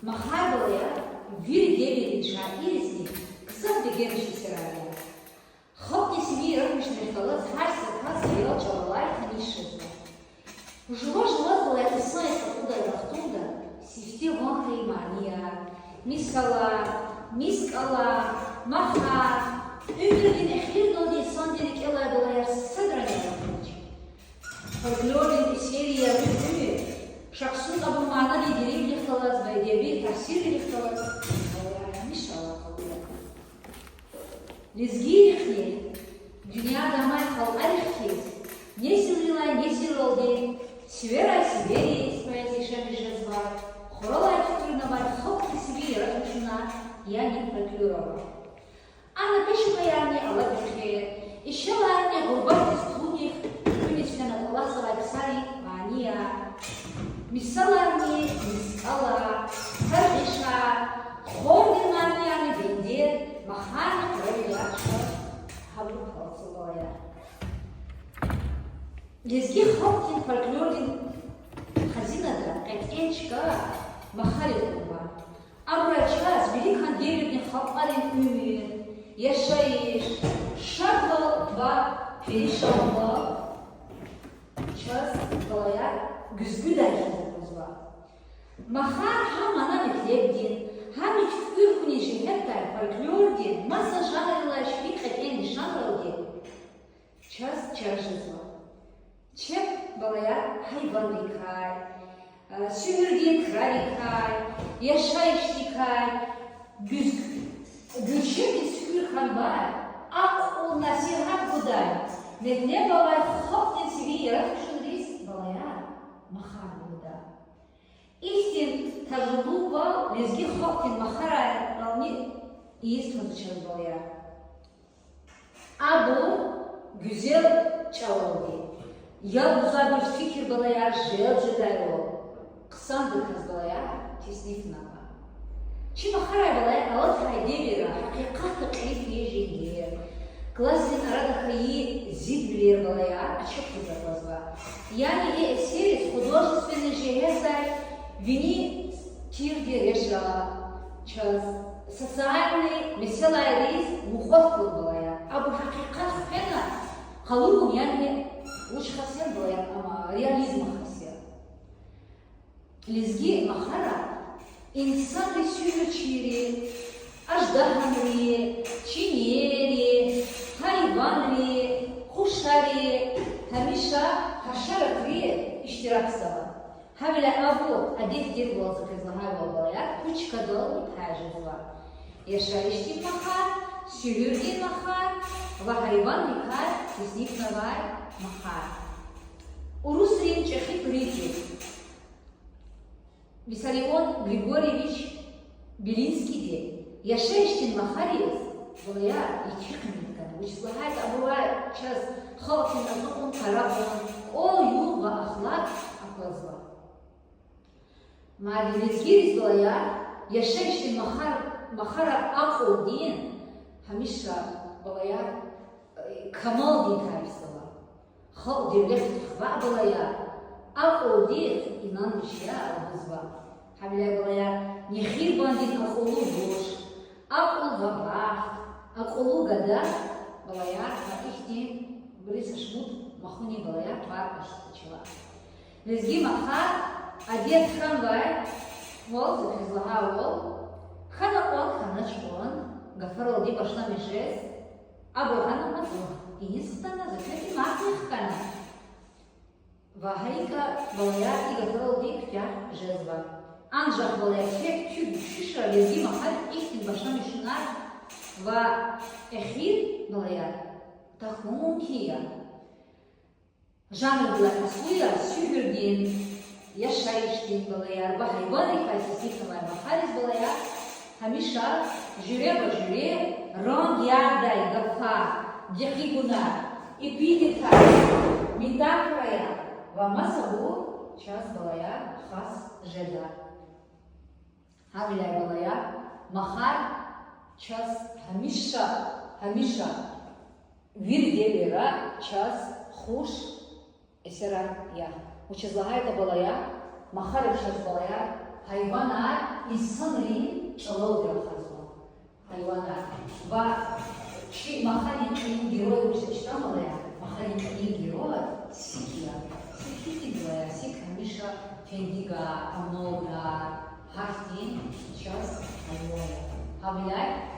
Mahar balaya bir devin şairisi kısa bir gelişi sıraya. Ход себе рыночный холод, харса, касса, я чалай, танишизма. Жила была эта сайт, откуда, сифте вон хеймания, мискала, махар, ümrün ehlir doldu, son dedik elay dolayar, sadranı yapmış. Folklorun isteriya ümrü, şaksun abu mana liderim lihtalaz, ve devi tahsir lihtalaz. İnşallah kabul edin. Lizgirikli, dünyada may kal'arikli, ne sırrılay, ne sırrıldı, siveray siveri, ismayet yaşamışız var, хоролай футурна var, хопки себе размешена, yani folklora. Ana peşime yani Allah bilir, işalarını gurbat istunik, ünisine Allah salay sari, maniya, misalarını, misala, kardeşa, hordimanı yani bendir, mahana koyulaşma, habuk falsılaya. Lezgi hopkin folklorin hazinada, etkençka, mahali kurma. Abracaz, bilikan devletini halkların ümü, yaşayış, şartlı ve perişanlı, çaz balaya güzgü dergimiz var. Mahar hamana meklebdin, hem tükür kunişi hepter folklor din, masa janrlar şfikret en nişanlı din. Çaz çarşız var. Çep balaya hayvan likay, sühürdin kralikay, yaşayışlikay, güçlü bir sühürkan var. Ak ol nasihat buday. Ne balay hopten sivi yaratmışın risk balaya mahar buda. İstin tacrübü var, lezgi hopten mahar alni iyi tanışır balaya. Abu güzel çalıldı. Ya güzel bir fikir balaya jel ol. Kısandır kız balaya tesnif nama. Çi mahara balaya alat haydevira, hakikatta kayıp yiyeceğindir. Klasin arada kayı zid bilir balaya, açık kızlar. Yani eseriz, художественный жезай, вини тирди решала, час социальный веселый рис, мухот балая. Абу hakиkat fena, kalugum yani uç hasyan balaya ama realizm hasyan. Lizgi mahara, insan ve sürüçleri, ajdahanri, çineri, hayvanri, kuşları, hemişe haşeratri iştirak sava. Havle abu adif dir vazifes lahar balaya, üç kadal haciz var. Yaşayışlı mahar, sürürgi mahar ve hayvan likar, kesnik var mahar. Urus Rim Çexi Priti. Виссарион Григорьевич Белинский yaşayışın mahariyet buraya yıkılmıyor. Uçsulahat abuva çaz halkın azıkın karabın o yol ve ahlak aklazla. Madilizgiriz buraya yaşayışın mahara akıl din hamişa buraya kamal din tarifsala. Halk devlet tıkva buraya akıl din inanmış ya ağızva. Habile buraya nehir bandin akıllı boş. Akıl ve baht, akıllı gada balaya ihtim birisi şmut mahuni balaya farklı çıkıyor. Lezgi mahar adet kan var, vol zekizlaha vol, khana on khana çon, gafar oldu başlamışız. Abu hanım matu, inistana zeketi mahnih kana. Vahayka balaya gafar oldu kya jezva. Ancak balaya tek tüm şişra lezgi mahal ihtim başlamışlar ve ehir balaya tahmun kiya. Janr balaya suya sühürdin, yaşayıştın balaya ve hayvan ikayesi var mahaliz balaya hamişa jüre rang yarday gafa, cekibuna, ipidita, midakraya ve masabu çaz balaya khas jeda. Havile balaya mahar час hamisha virdelera час хуш esera ya. Учезлагаєте балая, махарив час балая, hayvanlar insanların çalığı yapar. Hayvanlar. Ve ki mahallenin герой уже читала я. Маленький герой Сикия. Сикия героя. Сик Миша Фендига, Амнога, Хартин, сейчас Хайоя. Хавилай.